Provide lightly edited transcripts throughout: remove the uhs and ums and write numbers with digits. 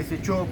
SHO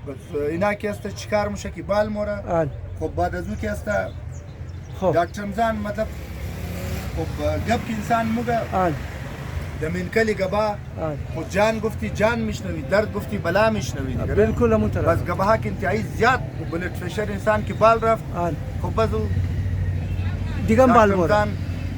بس اینا که است چیکار میشه که بال مورا آن خب بعد از او که است خو دکتر رمضان مطلب خب گپ که انسان موگه آن دمین کلی گبا آن خود جان گفتی جان میشنوی، درد گفتی بلا میشنوی بالکل همون طرف بس گباها که انتهایی زیاد بلد فشار انسان که بال رفت آن خب بس او دیگه هم بال دکتر مورد رمضان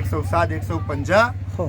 107 150 خو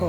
خو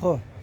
خو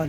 آن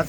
از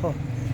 خو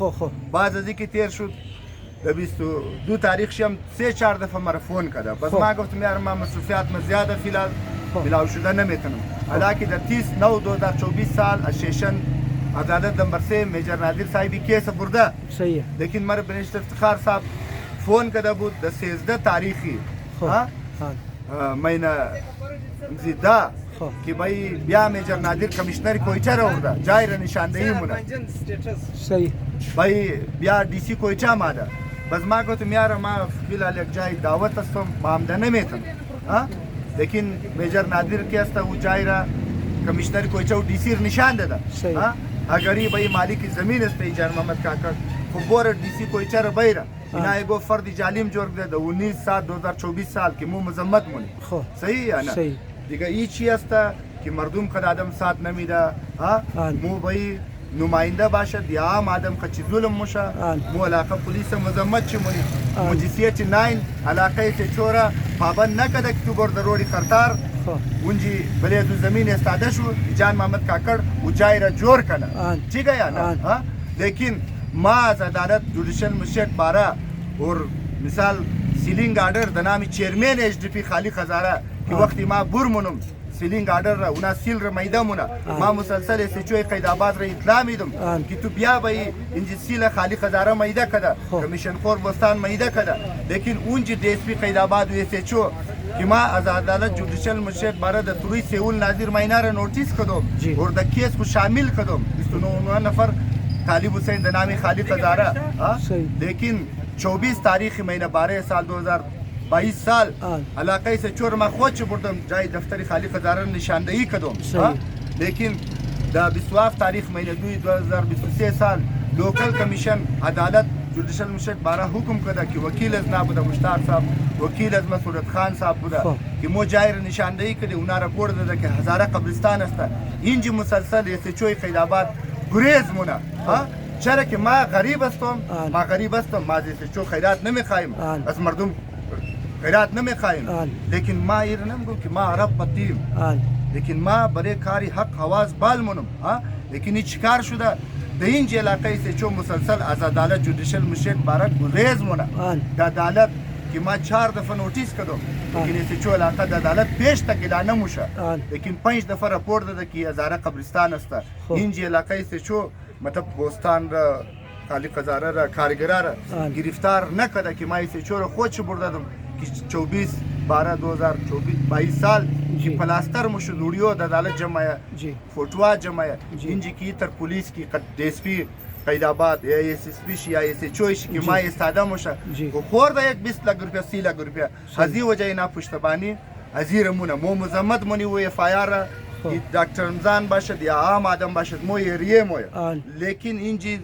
خو خو بعد از اینکه تیر شد در 22 تاریخ شم 3-4 دفعه مرا فون کرده بس خب. ما گفتم یار من مصروفیات ما زیاده فیلال خب. ملاو شده نمیتونم حالا که در 30/9/2024 سال از شیشن عدالت نمبر 3 میجر نادر صاحبی کیس برده صحیح لیکن مرا بنشت افتخار صاحب فون کرده بود در 13 تاریخی خب ها آن مینه زیده خو که بای بیا میجر نادر کمیشنر کویچه را ورده جای را نشاندهی مونه صحیح بای بیا DC کویچه آمده بس ما گفتم یار ما فیلال یک جای دعوت هستم ما آمده نمیتونم ها لیکن میجر نادر که است او جای را کمیشنر کویچه و DC را نشان داده صحیح. ها اگری بای مالک زمین است جان محمد کاکر خب بور DC کویچه را بیره اینا یگو فرد جالیم جور ده 19/7/2024 سال که مو مزمت مونی خو صحیح یا نه صحیح دیگه این چی است که مردم که آدم سات نمیده آن. مو بایی نماینده باشد یا عام آدم که چی ظلم موشه آن. مو علاقه پلیس مذمت چی مونی آن. مجلسیت 9 علاقه سے چورا پابند نکده که تو برد روڑی خرطار خب اونجی بله دو زمین استاده شو جان محمد کاکڑ و جای را جور کنه آن. ٹھیک ہے یا نا آن. ها لیکن ما از عدالت جوڈیشل مجسٹریٹ بارہ اور مثال سیلینگ آرڈر د نامی چیئرمین ایچ ڈی پی خالق ہزارہ کی وقتی ما برمونم سیلینگ آرڈر را اونا سیل را میده مونه ما مسلسل استچوی قید آباد را اطلاع میدم که تو بیا بایی اینجی سیل خالق هزاره میده کده کمیشن خور بستان میده کده لیکن اونجی دی اس پی قید آباد و استچو که ما از عدالت جوڈیشل مجسٹریٹ بارہ د طلوع سیول ناظر مینه را نوٹیس کدم اور د کیس کو شامل کدم 29 نفر طالب حسین د نامی خالق هزاره لیکن 24 تاریخ مہینہ 12 سال 2022 سال علاقه سے چور ما خود چه بردم جای دفتر خالق هزاره نشاندهی کدم لیکن دا 27 تاریخ مہینہ 2023 سال لوکل کمیشن عدالت جوڈیشل مجسٹریٹ بارہ حکم کده که وکیل از نابوده مشتاق صاحب وکیل از مسعود خان صاحب بوده که مو جای را نشاندهی کده اونا را پور داده که هزاره قبرستان است اینجی مسلسل استچوی قید آباد گریز مونه چرا که ما غریب هستم ما از چو خیرات نمیخوایم از مردم خیرات نمیخوایم لیکن ما ایر نمیگم که ما عرب بطیم لیکن ما برای کاری حق حواز بال مونم لیکن این چیکار شده در اینج علاقه سے چو مسلسل از عدالت جوڈیشل مجسٹریٹ بارہ گریز مونه دا عدالت که ما 4 دفعه نوٹیس کدم لیکن ایسی چو علاقه دا عدالت پیش تک الا نموشه لیکن 5 دفعه رپورت داده که هزاره قبرستان است اینج علاقه سے چو مطلب بوستان را خالق هزاره را کارگرا را گرفتار نکده که ما ایسی چو را خودش بردادم که 24 12 2022 سال که پلاستر مشو ویڈیو د عدالت جمع فوٹوا جمع اینجی کی تر پولیس کی ڈی ایس پی قید آباد یا ایس ایس پی یا ایس ایچ او که ما استاده مشه و خورده 20 لک روپیه 30 لک روپیه از این وجه اینا پشتبانی از این رمونه مو مزمت مونی و اف آی آر دکتر رمضان باشد یا عام آدم باشد مو ایریه مو لیکن اینجی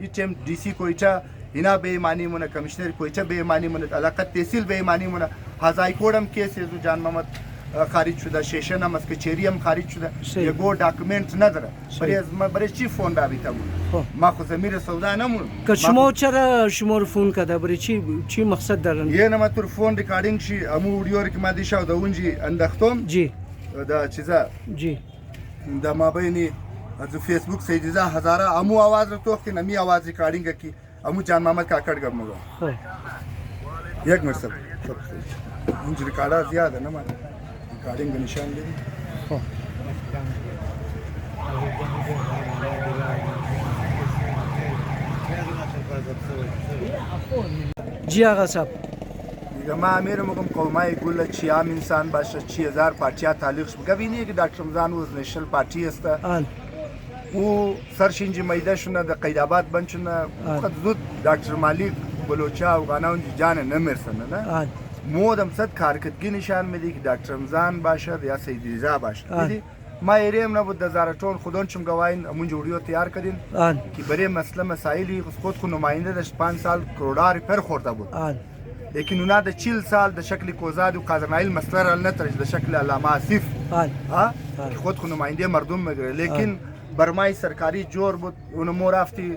ایچم ڈی سی کویچا اینا به ایمانی مونه کمیشنر کویچا به ایمانی مونه علاقت تحصیل به ایمانی مونه هزای کودم کیس یزو جان محمد خارج شده شیشن هم از کچری هم خارج شده یه گو داکومنت نداره برای چی فون رابطه مون ما خو زمیر سودا نمون که شما چرا شما رو فون کرده برای چی مقصد دارن یه نما تور فون ریکاردینگ شی امو ویدیو که ما دیشاو دا اونجی اندختم جی دا چیزا جی دا ما بینی از فیسبوک سیدیزا هزاره امو آواز رو توخ که نمی آواز ریکاردینگ کی امو جان محمد کاکڑ گم مگا یک مرسب اونجی ریکارڈا زیاده نما ریکارڈنگ نشان دادی جی آقا صاحب دیگه ما امیر مگم قومای گل چی عام انسان باشه 6000 پارتیا تعلق بگه بینی که دکتر رمضان وز نشنل پارتی است او سرشینجی میده شونه د قید آباد بند شونه خود زود دکتر مالیک بلوچا و غاناون جان نمیرسنه نه مودم صد کارکردگی نشان میده که دکتر رمضان باشد یا سید رضا باشد دیدی ما ایریم نبود د زارتون خودون چم گواین امون جوړیو تیار کردین که برای مسئله مسائلی خود خود نماینده داشت 5 سال کروڑار پر خورده بود لیکن اونا د 40 سال د شکل کوزاد و قازنایل مسئله را نترج د شکل علامه آصف که خود خود نماینده مردم میگره لیکن برمای سرکاری جور بود اونو مو رفتی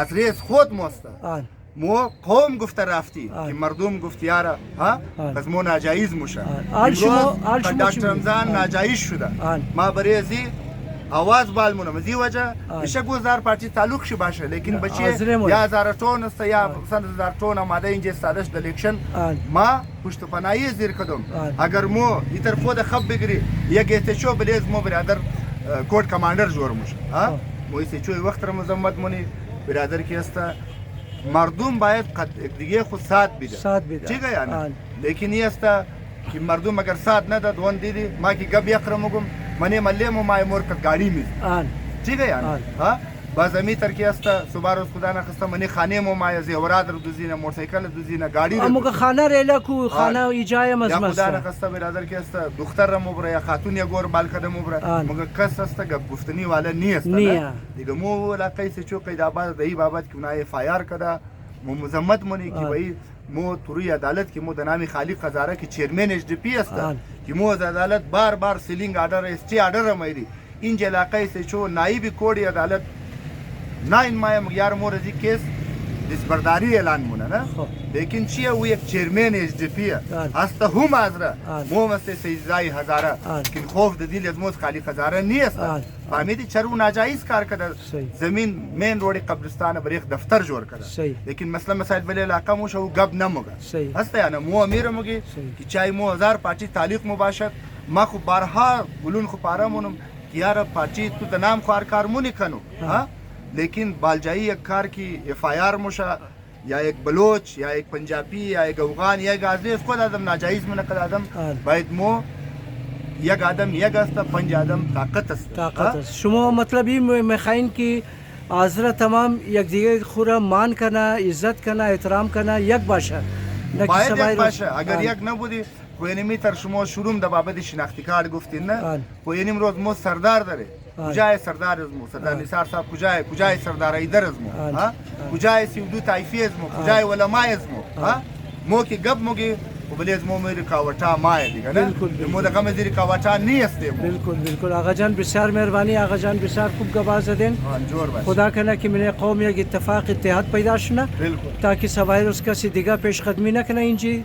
آزریز خود موستا مو قوم گفته رفتی که مردم گفتی یارا پس مو ناجایز موشه دکتر رمضان ناجایز شده ما بریزی آواز بالمونه مزی وجه بشه گذار پارتی تعلق شی باشه لیکن بچه یا هزار تون است یا 1000 تون آماده اینجا استادش د الیکشن ما پشت پناهی زیر کدم اگر مو ایتر خود خب بگیری یک اتچو بلیز مو برادر کوٹ کماندر جور موشه مو ایسی چوی وقت رمضان مونی برادر کی است مردم باید دیگه خود سات بیده چی گه یعنی لیکن این است که مردم اگر سات نداد وان دیدی ما کی گب یقرمگم منی ملیم و مای مور کا گاڑی می ٹھیک ہے یار باز امی ترکی است صبح روز خدا نخسته منی خانه مو ما زیورات رو دوزینه موتورسایکل دوزینه گاڑی رو اما خانه ریلا کو خانه ایجای یا مزمست خدا نخسته برادر کی است دختر را مبره یا خاتون یا گور بال کده مبره مگر کس است گپ گفتنی والا نیست نیا دیگه مو علاقه سے چو قید آباد دهی بابت کی نای فایار کده مو مزمت مونی کی بھائی مو توری عدالت کی مو د نامی خالق هزاره کی چیرمن ایچ ڈی پی است کی مو عدالت بار بار سیلینگ آرڈر اسٹی آرڈر میری این علاقه سے چو نائب کوڑی عدالت نه این ماه یار مورزی کیس دستبرداری اعلان مونه نه لیکن چیه او یک چیرمن ایچ دی پی است هم ازره مو مست سیزای هزاره که خوف د دیل از موز خالی هزاره نیست فهمیدی چرو ناجایز کار کرده زمین مین روڈ قبرستان بر یک دفتر جوړ کرده لیکن مثلا مسائل بل علاقه مو شو گب نموگه هست یعنی مو امیر موگی که چای مو هزار پاچی تعلیق مباشر ما خو بارها گلون خو پارمونم یار پاچی تو د نام کار کارمونی کنو ها لیکن بالجایی یک کار کی اف آی آر مشا یا یک بلوچ یا یک پنجابی یا یک افغان یا یک آزادی خود آدم ناجایز منقد آدم باید مو یک آدم یک است پنج آدم طاقت است شما مطلب این میخواین که آزرا تمام یک دیگه خورا مان کنه عزت کنه احترام کنه یک باشه باید یک باشه اگر یک نبودی کوینمی تر شما شروع د بابت شناختی کارت گفتین نه کوینیم روز مو سردار داره کجای سردار از مو سردار نثار صاحب کجای سردار ایدر از مو ها کجای سیودو طایفی از مو کجای علماء از مو ها مو کی گب موگی و بلیز مو میری کاوتا مای دیگه نه مو د غم زیری کاوتا نیست بالکل آقا جان بسیار مهربانی آقا جان بسیار خوب گواز زدین خدا کنه که من قوم یک اتفاق اتحاد پیدا شنه تاکه سوای روز کسی دیگه پیش قدمی نکنه اینجی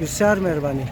بسیار مهربانی